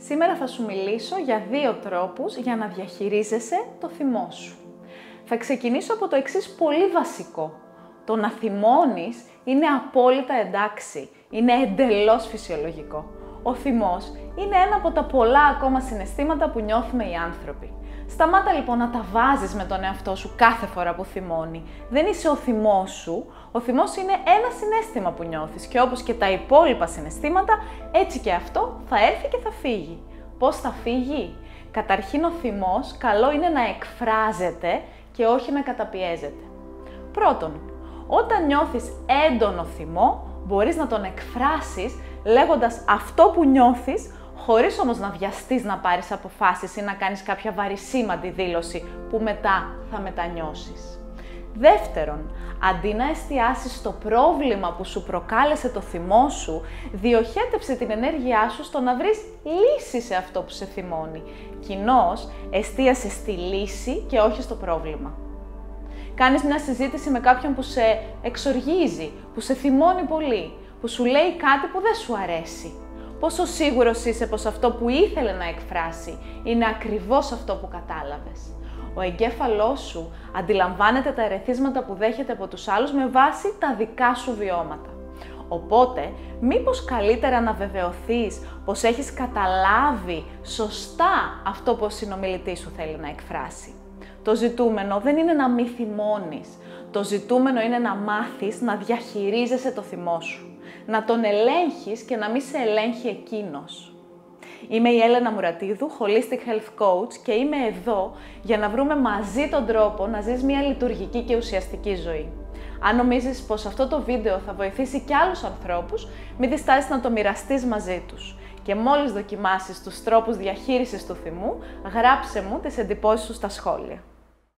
Σήμερα θα σου μιλήσω για 2 τρόπους για να διαχειρίζεσαι το θυμό σου. Θα ξεκινήσω από το εξής πολύ βασικό. Το να θυμώνεις είναι απόλυτα εντάξει, είναι εντελώς φυσιολογικό. Ο θυμός είναι ένα από τα πολλά ακόμα συναισθήματα που νιώθουμε οι άνθρωποι. Σταμάτα λοιπόν να τα βάζεις με τον εαυτό σου κάθε φορά που θυμώνει. Δεν είσαι ο θυμός σου. Ο θυμός είναι ένα συναίσθημα που νιώθεις και όπως και τα υπόλοιπα συναισθήματα, έτσι και αυτό θα έρθει και θα φύγει. Πώς θα φύγει? Καταρχήν ο θυμός καλό είναι να εκφράζεται και όχι να καταπιέζεται. Πρώτον, όταν νιώθεις έντονο θυμό, μπορείς να τον εκφράσεις λέγοντας αυτό που νιώθεις, χωρίς όμως να βιαστείς να πάρεις αποφάσεις ή να κάνεις κάποια βαρισίμαντη δήλωση που μετά θα μετανιώσεις. Δεύτερον, αντί να εστιάσεις στο πρόβλημα που σου προκάλεσε το θυμό σου, διοχέτεψε την ενέργειά σου στο να βρεις λύση σε αυτό που σε θυμώνει. Κοινώς, εστίασε στη λύση και όχι στο πρόβλημα. Κάνεις μια συζήτηση με κάποιον που σε εξοργίζει, που σε θυμώνει πολύ, που σου λέει κάτι που δεν σου αρέσει. Πόσο σίγουρος είσαι πως αυτό που ήθελε να εκφράσει είναι ακριβώς αυτό που κατάλαβες? Ο εγκέφαλός σου αντιλαμβάνεται τα ερεθίσματα που δέχεται από τους άλλους με βάση τα δικά σου βιώματα. Οπότε, μήπως καλύτερα να βεβαιωθείς πως έχεις καταλάβει σωστά αυτό που ο συνομιλητής σου θέλει να εκφράσει. Το ζητούμενο δεν είναι να μη θυμώνεις. Το ζητούμενο είναι να μάθεις να διαχειρίζεσαι το θυμό σου. Να τον ελέγχεις και να μην σε ελέγχει εκείνος. Είμαι η Έλενα Μουρατίδου, Holistic Health Coach και είμαι εδώ για να βρούμε μαζί τον τρόπο να ζεις μια λειτουργική και ουσιαστική ζωή. Αν νομίζεις πως αυτό το βίντεο θα βοηθήσει και άλλους ανθρώπους, μην διστάσεις να το μοιραστείς μαζί τους. Και μόλις δοκιμάσεις τους τρόπους διαχείρισης του θυμού, γράψε μου τις εντυπώσεις σου στα σχόλια.